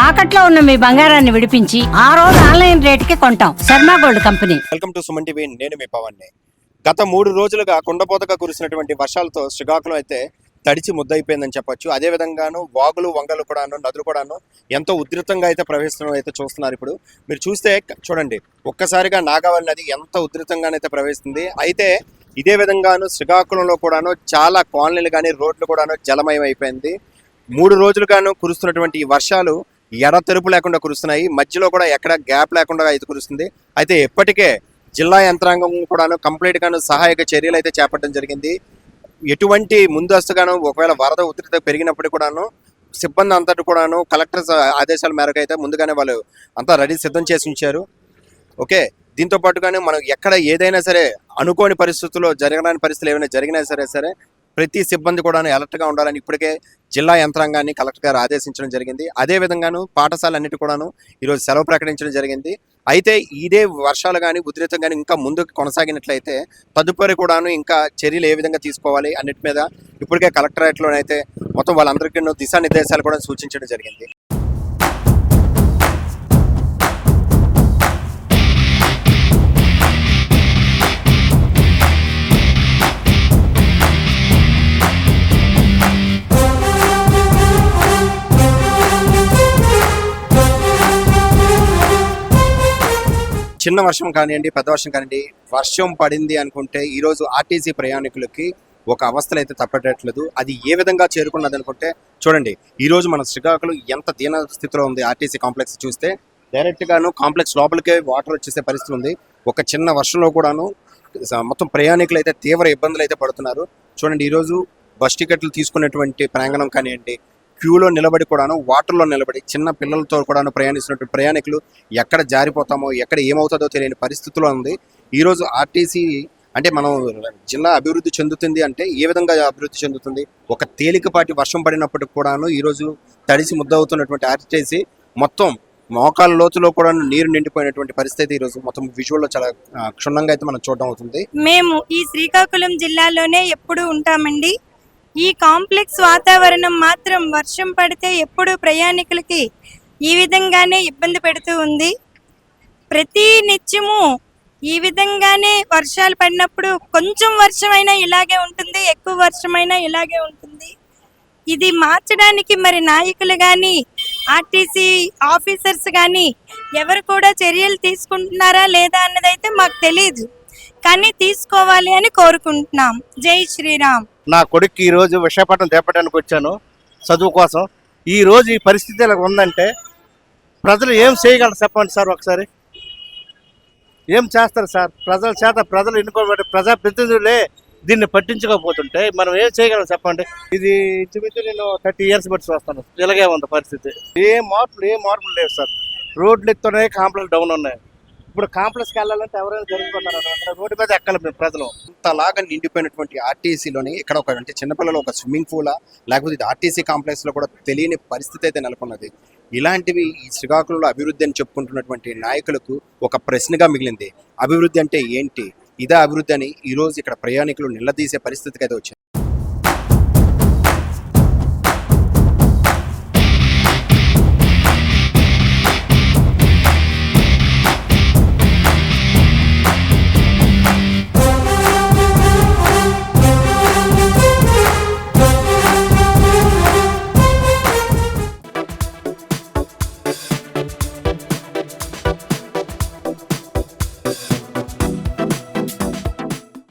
తాకట్లో ఉన్న మీ బంగారాన్ని విడిపించి ఆ రోజు ఆన్లైన్ రేటుకి కొంటాం. Sharma gold company. Welcome to Suman TV. నేను మీ పవన్. గత 3 రోజులుగా కుండపోతగా కురిసినటువంటి వర్షాలతో శ్రీకాకుళం అయితే తడిచి ముద్దయిపోయిందని చెప్పొచ్చు. అదే విధంగాను వాగులు వంగలు కూడాను నదులు కూడాను ఎంతో ఉధృతంగా అయితే ప్రవహిస్తున్న అయితే చూస్తున్నారు. ఇప్పుడు మీరు చూస్తే చూడండి, ఒక్కసారిగా నాగావళి నది ఎంత ఉధృతంగానైతే ప్రవహిస్తుంది. అయితే ఇదే విధంగాను శ్రీకాకుళంలో కూడాను చాలా కాలనీలు కానీ రోడ్లు కూడాను జలమయం అయిపోయింది. 3 రోజులుగాను కురుస్తున్నటువంటి ఈ వర్షాలు ఎడతెరుపు లేకుండా కురుస్తున్నాయి. మధ్యలో కూడా ఎక్కడ గ్యాప్ లేకుండా అయితే కురుస్తుంది. అయితే ఎప్పటికే జిల్లా యంత్రాంగం కూడాను కంప్లీట్ గాను సహాయక చర్యలు అయితే చేపట్టడం జరిగింది. ఎటువంటి ముందస్తుగాను ఒకవేళ వరద ఉధృతి పెరిగినప్పుడు కూడాను సిబ్బంది అంతటి కూడాను కలెక్టర్ ఆదేశాల మేరకు అయితే ముందుగానే వాళ్ళు అంతా రెడీ సిద్ధం చేసి ఉంచారు. ఓకే, దీంతో పాటుగానే మనం ఎక్కడ ఏదైనా సరే అనుకోని పరిస్థితుల్లో జరగని పరిస్థితులు ఏమైనా జరిగినా సరే ప్రతి సిబ్బంది కూడా అలర్ట్గా ఉండాలని ఇప్పటికే జిల్లా యంత్రాంగాన్ని కలెక్టర్ గారు ఆదేశించడం జరిగింది. అదే విధంగాను పాఠశాలన్నిటి కూడాను ఈరోజు సెలవు ప్రకటించడం జరిగింది. అయితే ఇదే వర్షాలు కానీ ఉధృతం కానీ ఇంకా ముందుకు కొనసాగినట్లయితే తదుపరి కూడాను ఇంకా చర్యలు ఏ విధంగా తీసుకోవాలి అన్నిటి మీద ఇప్పటికే కలెక్టరేట్లోనైతే మొత్తం వాళ్ళందరికీ దిశానిర్దేశాలు కూడా సూచించడం జరిగింది. చిన్న వర్షం కానివ్వండి, పెద్ద వర్షం కానివ్వండి, వర్షం పడింది అనుకుంటే ఈరోజు ఆర్టీసీ ప్రయాణికులకి ఒక అవస్థలు అయితే తప్పట్లేదు. అది ఏ విధంగా చేరుకున్నది అనుకుంటే చూడండి, ఈరోజు మన శ్రీకాకుళం ఎంత దీన స్థితిలో ఉంది. ఆర్టీసీ కాంప్లెక్స్ చూస్తే డైరెక్ట్గాను కాంప్లెక్స్ లోపలికే వాటర్ వచ్చేసే పరిస్థితి ఉంది. ఒక చిన్న వర్షంలో కూడాను మొత్తం ప్రయాణికులు అయితే తీవ్ర ఇబ్బందులు అయితే పడుతున్నారు. చూడండి, ఈరోజు బస్ టికెట్లు తీసుకున్నటువంటి ప్రాంగణం కానివ్వండి, క్యూలో నిలబడి కూడాను వాటర్లో నిలబడి చిన్న పిల్లలతో కూడాను ప్రయాణిస్తున్నటువంటి ప్రయాణికులు ఎక్కడ జారిపోతామో ఎక్కడ ఏమవుతుందో తెలియని పరిస్థితిలో ఉంది. ఈరోజు ఆర్టీసీ అంటే మనం జిల్లా అభివృద్ధి చెందుతుంది అంటే ఏ విధంగా అభివృద్ధి చెందుతుంది? ఒక తేలికపాటి వర్షం పడినప్పటికి కూడాను ఈరోజు తడిసి ముద్దవుతున్నటువంటి ఆర్టీసీ మొత్తం మోకాల లోతులో కూడా నీరు నిండిపోయినటువంటి పరిస్థితి ఈరోజు మొత్తం విజువల్లో చాలా క్షుణ్ణంగా అయితే మనం చూడడం అవుతుంది. మేము ఈ శ్రీకాకుళం జిల్లాలోనే ఎప్పుడు ఉంటామండి. ఈ కాంప్లెక్స్ వాతావరణం మాత్రం వర్షం పడితే ఎప్పుడు ప్రయాణికులకి ఈ విధంగానే ఇబ్బంది పెడుతూ ఉంది. ప్రతి నిత్యము ఈ విధంగానే వర్షాలు పడినప్పుడు కొంచెం వర్షమైనా ఇలాగే ఉంటుంది, ఎక్కువ వర్షమైనా ఇలాగే ఉంటుంది. ఇది మార్చడానికి మరి నాయకులు కానీ ఆర్టీసీ ఆఫీసర్స్ కానీ ఎవరు కూడా చర్యలు తీసుకుంటున్నారా లేదా అన్నదైతే మాకు తెలియదు, కానీ తీసుకోవాలి అని కోరుకుంటున్నాం. జై శ్రీరామ్. నా కొడుకు ఈ రోజు విశాఖపట్నం దేపడానికి వచ్చాను చదువు కోసం. ఈ రోజు ఈ పరిస్థితి ఇలా ఉందంటే ప్రజలు ఏం చేయగలరు చెప్పండి సార్? ఒకసారి ఏం చేస్తారు సార్? ప్రజల చేత ప్రజలు ఎన్నుకోబట్టి ప్రజాప్రతినిధులే దీన్ని పట్టించుకోకపోతుంటే మనం ఏం చేయగలం చెప్పండి? ఇది ఇంచుమించు నేను 30 years బట్టి చూస్తాను. ఇలాగే ఉంది పరిస్థితి. ఏ మార్పులు లేవు సార్. రోడ్లు ఎత్తున్నాయి, కాంప్లెక్స్ డౌన్ ఉన్నాయి. ఇప్పుడు కాంప్లెక్స్కి వెళ్ళాలంటే ఎవరైనా జరుగుతున్నారు, రోడ్డు మీద ఎక్కాలి మేము ప్రజలు. అంతలాగా నిండిపోయినటువంటి ఆర్టీసీలోని ఇక్కడ ఒక అంటే చిన్నపిల్లలు ఒక స్విమ్మింగ్ పూలా లేకపోతే ఇది ఆర్టీసీ కాంప్లెక్స్ లో కూడా తెలియని పరిస్థితి అయితే నెలకొన్నది. ఇలాంటివి ఈ శ్రీకాకుళంలో అభివృద్ధి అని చెప్పుకుంటున్నటువంటి నాయకులకు ఒక ప్రశ్నగా మిగిలింది. అభివృద్ధి అంటే ఏంటి? ఇదే అభివృద్ధి అని ఈ రోజు ఇక్కడ ప్రయాణికులు నిలదీసే పరిస్థితికి అయితే వచ్చింది.